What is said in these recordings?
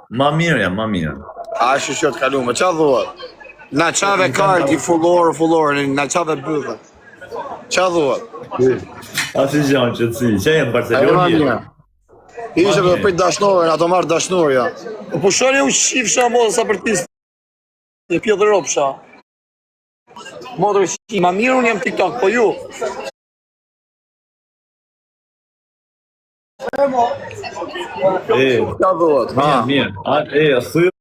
Ma mirë jam, ma mirë. A është që të kalume, qa dhuat? Na qave karti fullorë, na qave bëdhe. Qa dhuat? A si gjanë që të si, që e në Barcelona mirë? Ishe për prit dashnorën, ato marrë dashnorja. Po shoni u shifësha modë sa për tisë. E pjo dhe ropësha. Modër shi, ma mirë unë jam TikTok, po ju. Qa dhuat? Mirë, thujë.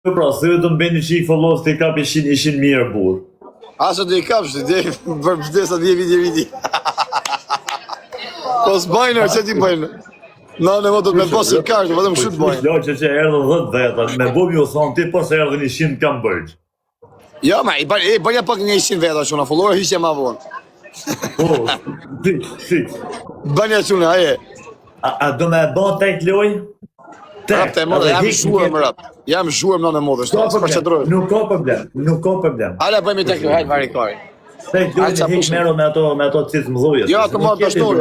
Pra, thujë të mbeni që i follows të i kap ishin mirë burë. Asë të i kapsh, për vdesat viti. Po s'bajnër, që ti bajnër? Na në më do të me posë kartë, vëdëm shumë të bajnë. Kush lo që erdhë 10 veta, me bobi u thonë ti, po se erdhë 100 kam bërgjë. Ja, ma, bërja pak 100 veta që në followere, hishe ma vonë. Po, si. Bërja që në, aje. A do me ban tek loj? Rap të e modë, jam zhuar më rap. Jam zhuar më në modë, Nuk ka problem. Hala bëjmë tek loj, hajtë vari kari. Tek loj në hik mero me ato cicë më dhujës. Ja, ato marë dashnorë.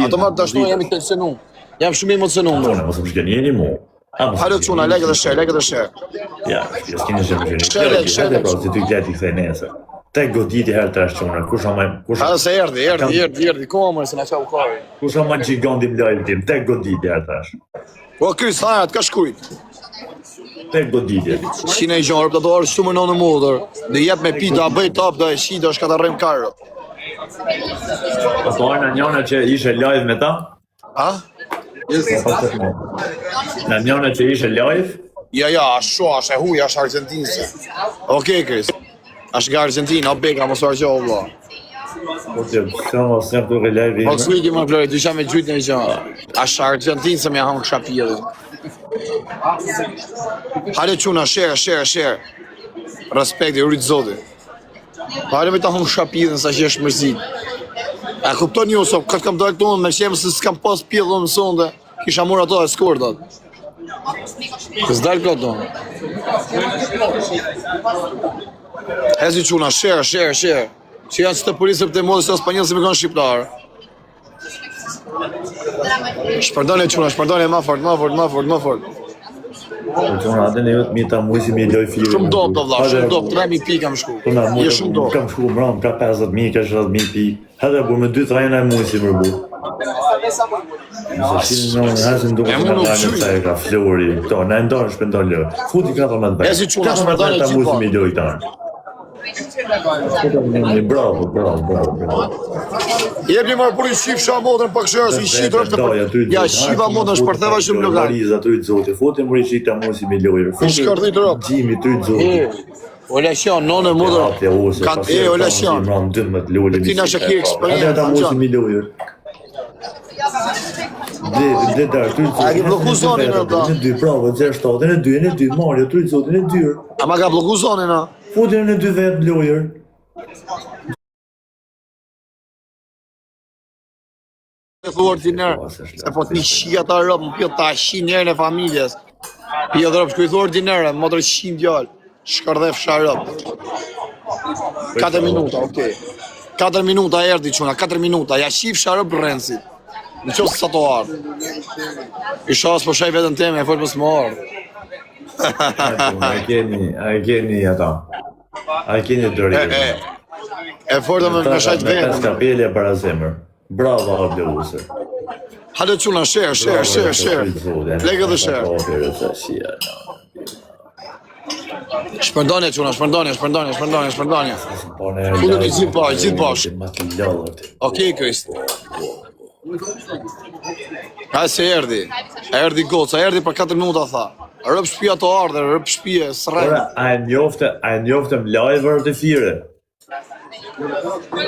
Ato marë dashnorë, jam i tensionu. Jam shumë i emocionu. Mos më shkënjeni mu. Hajde çuna, like dhe share. Ja, s'keni gjë. Share, pra, si ty gjeti kthej nesër. Tek goditi herë tash çuna, kush se erdhi, komër se na çau kari. Kush ama giganti më live tim, tek goditi herë tash. Po ky sa ka shkruajt. Tek goditi. Shina i gjarë, do të orë shumë në modër. Dhe jep me pi, do a bëj top, do e shi, do shkatarrem karro. Po në njëna që ishe live me ta? A? Në njëna që ishe live? Ja, ashtë e huja, ashtë argentinse. Okej, Kris. Ashtë nga Argentina, o beka, mos argjo, vla. Po që, se më duke live Po s'lujti më flori, dysha me gjyt në gjë. Ashtë argentinse me hangë shapirë. Hajde quna, share. Respekti, urit zoti. Hajde me ta hangë shapirën sa që është mërzit. E kupton ju, so, këtë kam dalë tonë, me qemë se s'kam pas pjellë në sonde, kisha mur ato e skordat. Kësë dalë këtë tonë. Hezi quna, share. Që janë që të polisë për të modë se o spanjëllë se me kanë shqiptarë. Shpërdone quna, ma fort. Quna, atë në jotë mi ta mujsi mi loj firë. Shumë dop të vla, 3.000 pi kam shku. Je shumë dop. Kam shku mram, ka 50.000, ka 60.000 pi. Hadhe bu me 2 trajna e mujsi më bu. Hasin duke të nga në të e ka flori. To, në ndonë shpëndon lë. Futi 14 vetë. Ezi quna, shpërdone ta mujsi mi loj tanë. Bravo. Jep një marë për i shqip sha modën për këshërë, si shqitër është për... Ja, shqipa modën shpërtheva shumë logar. Mariza, të i zote, fote më rishit të mosi me lojër. Shkërdit rëp. Gjimi, të i zote. Olasjan, nonë e modër. Olasjan. Ti në shakir eksperiencë. Ate ta mosi me lojër. Dhe darë, të i zote. A ki bloku zonin në da. Në 2, bravo, 6-7, në 2, Mario, të i zote, në 2. A ma ka bloku zonin, a? Fote në 2 vetë lojër. Ordinër, se po t'i shia ta rëpë, më pjo ta shi njerën e familjes. Pjo dhe rëpë, shkujtë ordinere, më të shi ndjallë, shkërdhef sha rëpë. 4 minuta, okej. 4 minuta erdi quna, 4 minuta, ja shif sha rëpë rëndësit. Në qësë sa to ardë. I shas po shaj vetën teme, e folë për s'më ardë. A keni ata. A keni dërri. E folë me shajt vetën. Me 5 kapelje para zemër. Bravo, Able Usër. Hajde quna, share. Lege dhe share. Shpërdonje quna, shpërdonje. Kudë një gjithë bashkë. Okej, Krist. Ka se erdi goca, erdi për 4 minuta tha. Rëp shpia të ardhe, rëp shpia, sërrejnë. A e njoftëm live të fire?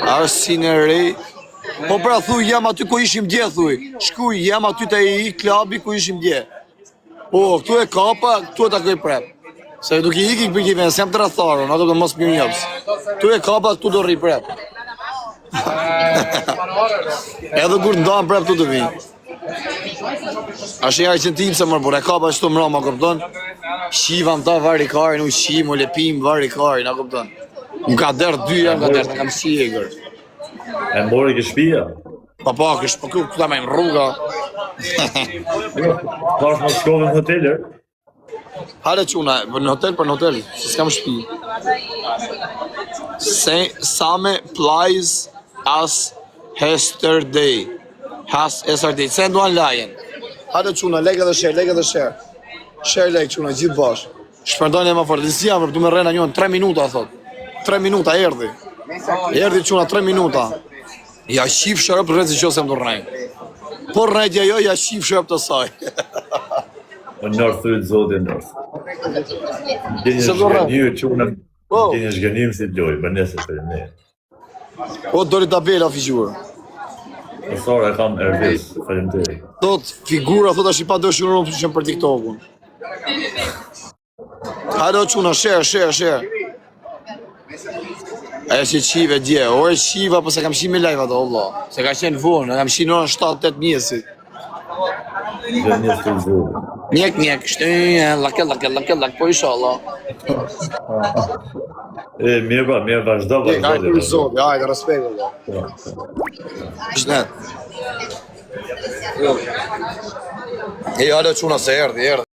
Arë si në rej. Po pra thuj, jam aty ku ishim dje, thuj. Shkuj, jam aty të i klabi ku ishim dje. Po, këtu e kapa, këtu e takoj prep. Se duke i për kime, se jam të ratharë, në ato të mos mirë njëpës. Këtu e kapa, këtu do rri prep. Edhe kur ndonë prep, këtu të vinë. Ashtë e Argentinë se mërë, por e kapa që të mëra, ma këpëton. Shivam ta vari kari, në shim, u lepim, vari kari, na këpëton. Më ka derë 2 janë, ka derë, kam si e gërë. E mori kë shpia? Pa, kështë, po këta me në rruga. Pash më shkove në hoteler? Hale quna, në hotel, se s'kam shtëpi. Same plies as yesterday. Se nduan lajen. Hale quna, leke dhe share. Share leke quna, gjithë bash. Shpërdojnë e ma forë, si jam, du me rena njën, 3 minuta, thot. 3 minuta, erdi. Erdi quna, 3 minuta. Ja shif shërëp rrëzi që se më të rrejnë. Por rrejtja jo, ja shif shërëp të saj. Në nërë thyrë zotë e nërë. Gjenjë shgënjë, quna, gjenjë shgënjëm si loj, për nesë për ne. O, dori tabela figjurë. Nësore e kam Erdes, falemteri. Thot, figura, thot ashtë i pa dëshë në rëmë për TikTokun. Hajde o quna, share. E që qive dje, o e qiva, po se kam shi me live ato, Allah. Se ka qenë vonë, kam shi në 7-8 mjesit. Gjenjë të zotë. Njek, shtë, lak, po isha, Allah. E, mirë vazhdo, Hajde, zotë, hajde, respekt, Allah. Shnet. E, hajde quna se erdi.